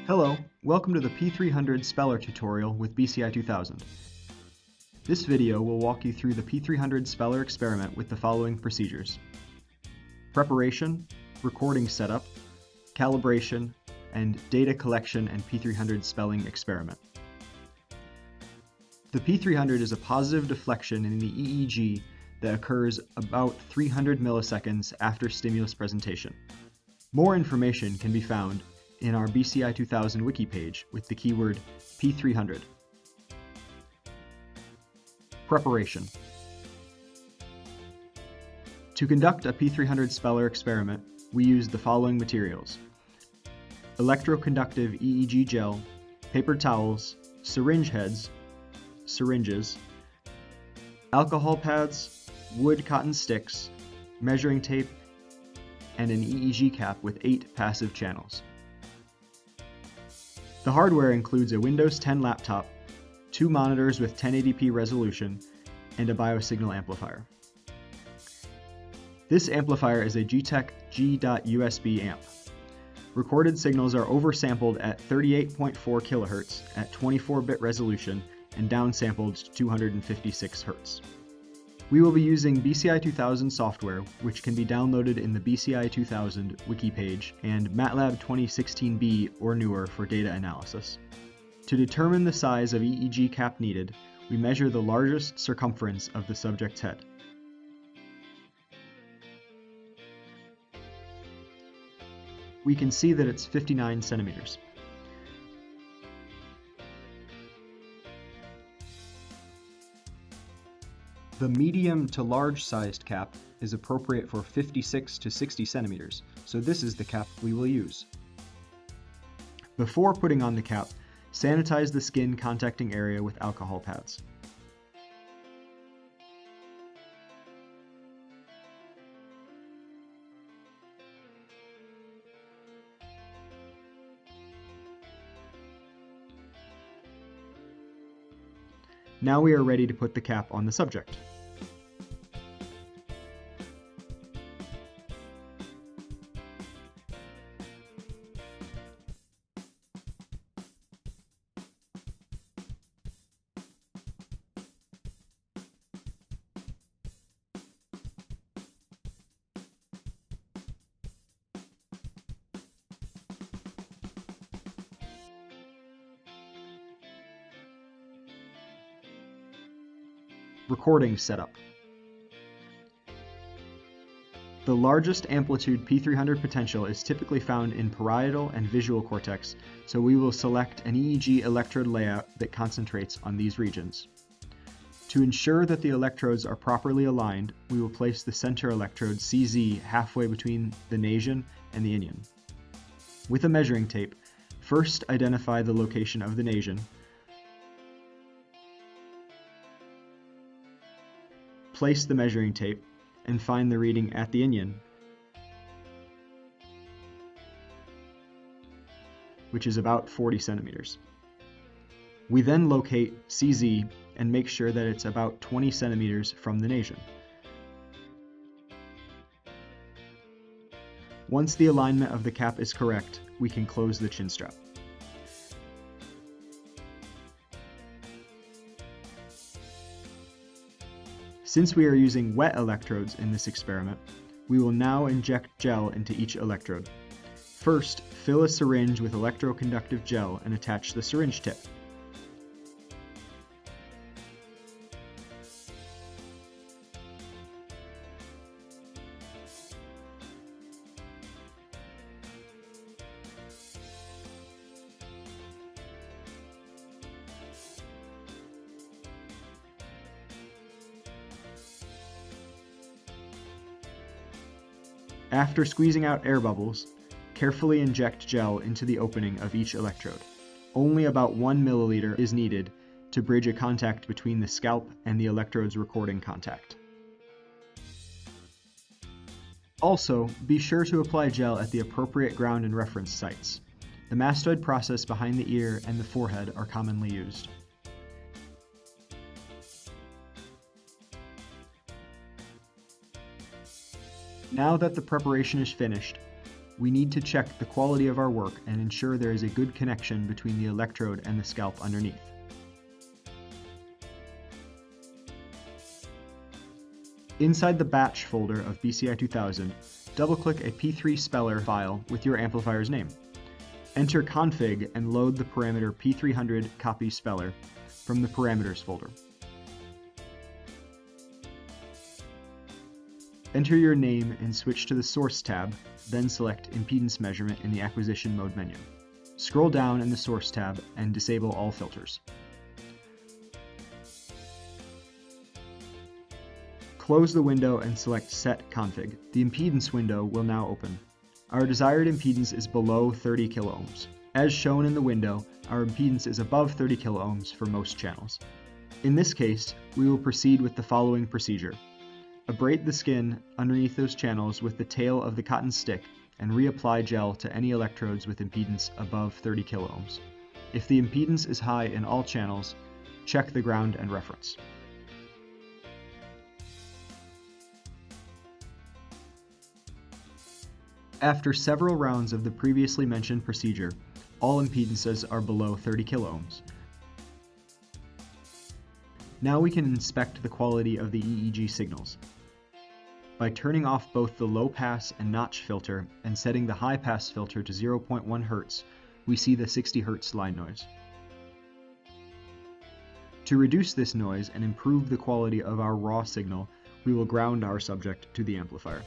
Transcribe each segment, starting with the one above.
Hello, welcome to the P300 Speller tutorial with BCI2000. This video will walk you through the P300 Speller experiment with the following procedures: preparation, recording setup, calibration, and data collection and P300 spelling experiment. The P300 is a positive deflection in the EEG that occurs about 300 milliseconds after stimulus presentation. More information can be found in our BCI2000 wiki page with the keyword P300. Preparation. To conduct a P300 speller experiment, we used the following materials: electroconductive EEG gel, paper towels, syringe heads, syringes, alcohol pads, wood cotton sticks, measuring tape, and an EEG cap with 8 passive channels. The hardware includes a Windows 10 laptop, 2 monitors with 1080p resolution, and a biosignal amplifier. This amplifier is a G-Tech G.USB amp. Recorded signals are oversampled at 38.4 kHz at 24-bit resolution and downsampled to 256 Hz. We will be using BCI2000 software, which can be downloaded in the BCI2000 wiki page, and MATLAB 2016b or newer for data analysis. To determine the size of EEG cap needed, we measure the largest circumference of the subject's head. We can see that it's 59 centimeters. The medium to large sized cap is appropriate for 56 to 60 centimeters, so this is the cap we will use. Before putting on the cap, sanitize the skin contacting area with alcohol pads. Now we are ready to put the cap on the subject. Recording setup. The largest amplitude P300 potential is typically found in parietal and visual cortex, so we will select an EEG electrode layout that concentrates on these regions. To ensure that the electrodes are properly aligned, we will place the center electrode CZ halfway between the nasion and the inion. With a measuring tape, first identify the location of the nasion, place the measuring tape, and find the reading at the inion, which is about 40 centimeters. We then locate CZ and make sure that it's about 20 centimeters from the nasion. Once the alignment of the cap is correct, we can close the chin strap. Since we are using wet electrodes in this experiment, we will now inject gel into each electrode. First, fill a syringe with electroconductive gel and attach the syringe tip. After squeezing out air bubbles, carefully inject gel into the opening of each electrode. Only about 1 milliliter is needed to bridge a contact between the scalp and the electrode's recording contact. Also, be sure to apply gel at the appropriate ground and reference sites. The mastoid process behind the ear and the forehead are commonly used. Now that the preparation is finished, we need to check the quality of our work and ensure there is a good connection between the electrode and the scalp underneath. Inside the batch folder of BCI2000, double-click a P3 speller file with your amplifier's name. Enter config and load the parameter P300 copy speller from the parameters folder. Enter your name and switch to the Source tab, then select Impedance Measurement in the Acquisition Mode menu. Scroll down in the Source tab and disable all filters. Close the window and select Set Config. The impedance window will now open. Our desired impedance is below 30 kiloohms. As shown in the window, our impedance is above 30 kiloohms for most channels. In this case, we will proceed with the following procedure. Abrade the skin underneath those channels with the tail of the cotton stick and reapply gel to any electrodes with impedance above 30 kiloohms. If the impedance is high in all channels, check the ground and reference. After several rounds of the previously mentioned procedure, all impedances are below 30 kiloohms. Now we can inspect the quality of the EEG signals. By turning off both the low pass and notch filter and setting the high pass filter to 0.1 Hz, we see the 60 Hz line noise. To reduce this noise and improve the quality of our raw signal, we will ground our subject to the amplifier.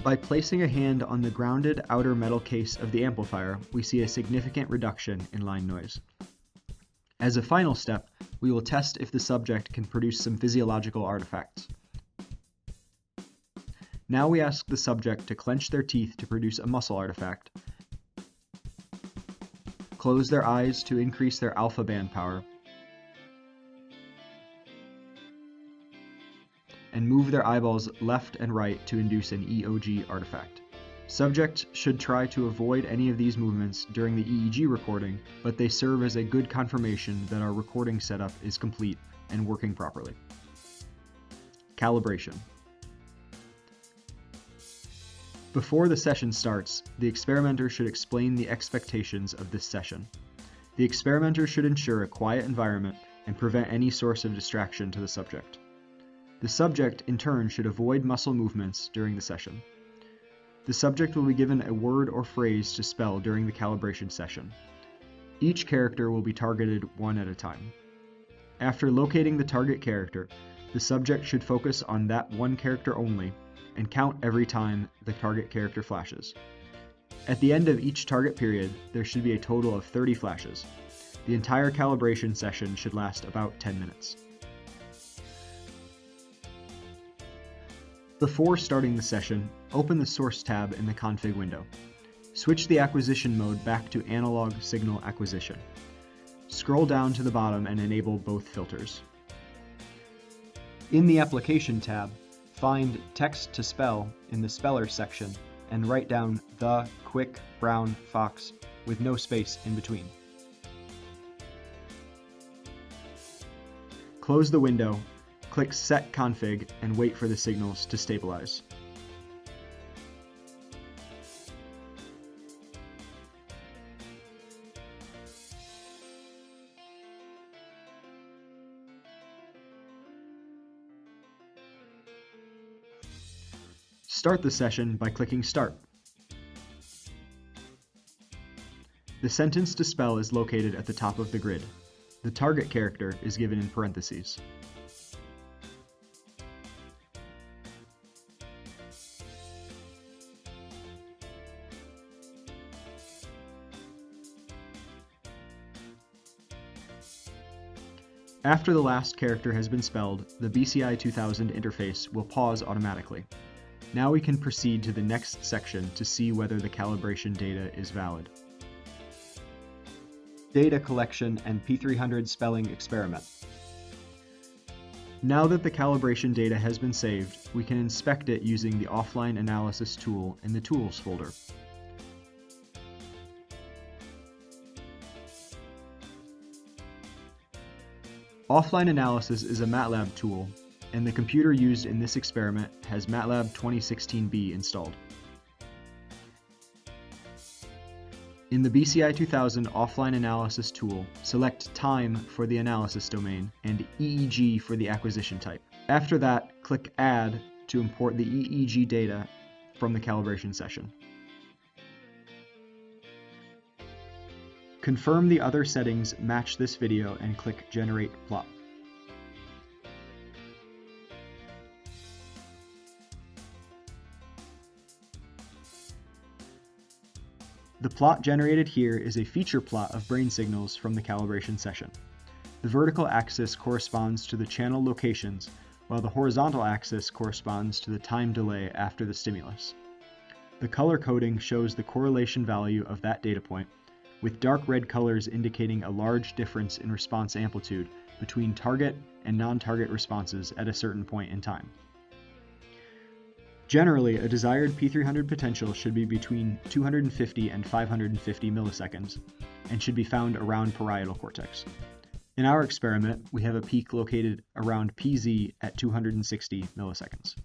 By placing a hand on the grounded outer metal case of the amplifier, we see a significant reduction in line noise. As a final step, we will test if the subject can produce some physiological artifacts. Now we ask the subject to clench their teeth to produce a muscle artifact, close their eyes to increase their alpha band power, and move their eyeballs left and right to induce an EOG artifact. Subjects should try to avoid any of these movements during the EEG recording, but they serve as a good confirmation that our recording setup is complete and working properly. Calibration. Before the session starts, the experimenter should explain the expectations of this session. The experimenter should ensure a quiet environment and prevent any source of distraction to the subject. The subject, in turn, should avoid muscle movements during the session. The subject will be given a word or phrase to spell during the calibration session. Each character will be targeted one at a time. After locating the target character, the subject should focus on that one character only and count every time the target character flashes. At the end of each target period, there should be a total of 30 flashes. The entire calibration session should last about 10 minutes. Before starting the session, open the Source tab in the Config window. Switch the acquisition mode back to Analog Signal Acquisition. Scroll down to the bottom and enable both filters. In the Application tab, find Text to Spell in the Speller section and write down the Quick Brown Fox with no space in between. Close the window, click Set Config, and wait for the signals to stabilize. Start the session by clicking Start. The sentence to spell is located at the top of the grid. The target character is given in parentheses. After the last character has been spelled, the BCI2000 interface will pause automatically. Now we can proceed to the next section to see whether the calibration data is valid. Data collection and P300 spelling experiment. Now that the calibration data has been saved, we can inspect it using the Offline Analysis tool in the Tools folder. Offline Analysis is a MATLAB tool and the computer used in this experiment has MATLAB 2016b installed. In the BCI2000 offline analysis tool, select Time for the analysis domain and EEG for the acquisition type. After that, click Add to import the EEG data from the calibration session. Confirm the other settings match this video and click Generate Plot. The plot generated here is a feature plot of brain signals from the calibration session. The vertical axis corresponds to the channel locations, while the horizontal axis corresponds to the time delay after the stimulus. The color coding shows the correlation value of that data point, with dark red colors indicating a large difference in response amplitude between target and non-target responses at a certain point in time. Generally, a desired P300 potential should be between 250 and 550 milliseconds, and should be found around parietal cortex. In our experiment, we have a peak located around PZ at 260 milliseconds.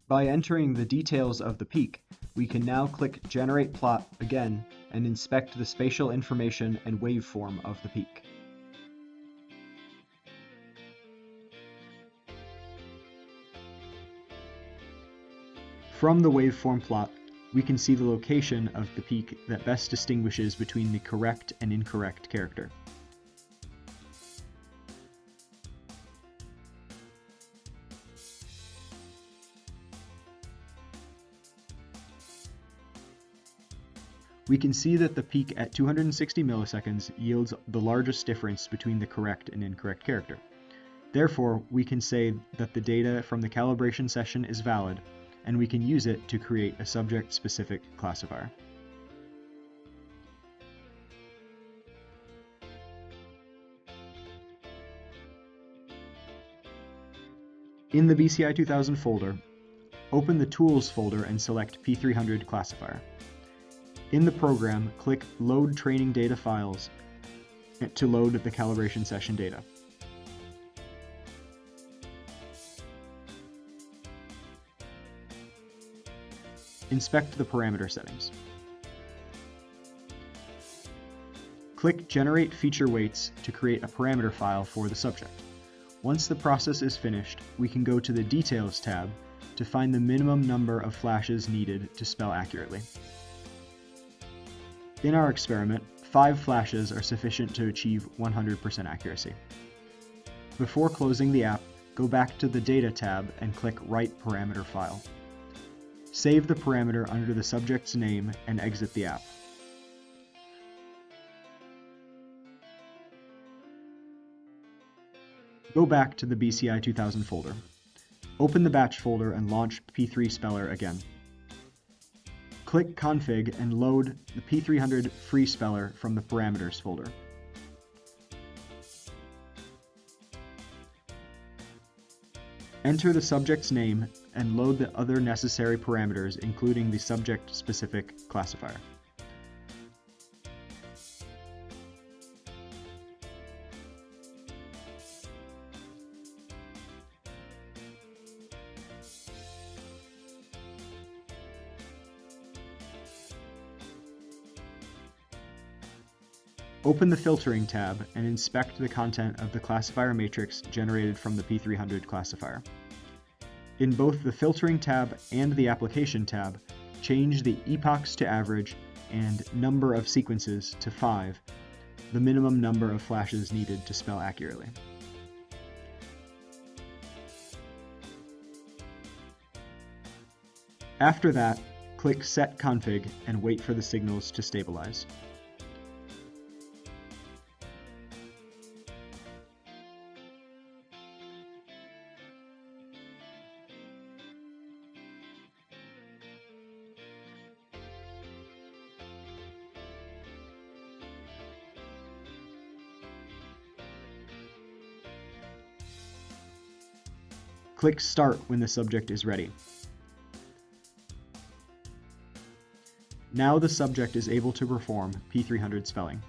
By entering the details of the peak, we can now click Generate Plot again and inspect the spatial information and waveform of the peak. From the waveform plot, we can see the location of the peak that best distinguishes between the correct and incorrect character. We can see that the peak at 260 milliseconds yields the largest difference between the correct and incorrect character. Therefore, we can say that the data from the calibration session is valid, and we can use it to create a subject-specific classifier. In the BCI2000 folder, open the Tools folder and select P300 classifier. In the program, click Load Training Data Files to load the calibration session data. Inspect the parameter settings. Click Generate Feature Weights to create a parameter file for the subject. Once the process is finished, we can go to the Details tab to find the minimum number of flashes needed to spell accurately. In our experiment, 5 flashes are sufficient to achieve 100% accuracy. Before closing the app, go back to the Data tab and click Write Parameter File. Save the parameter under the subject's name and exit the app. Go back to the BCI2000 folder. Open the batch folder and launch P3 Speller again. Click Config and load the P300 free speller from the Parameters folder. Enter the subject's name and load the other necessary parameters, including the subject-specific classifier. Open the Filtering tab and inspect the content of the classifier matrix generated from the P300 classifier. In both the Filtering tab and the Application tab, change the epochs to average and number of sequences to 5, the minimum number of flashes needed to spell accurately. After that, click Set Config and wait for the signals to stabilize. Click Start when the subject is ready. Now the subject is able to perform P300 spelling.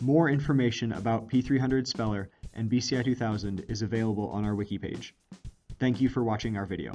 More information about P300 Speller and BCI2000 is available on our wiki page. Thank you for watching our video.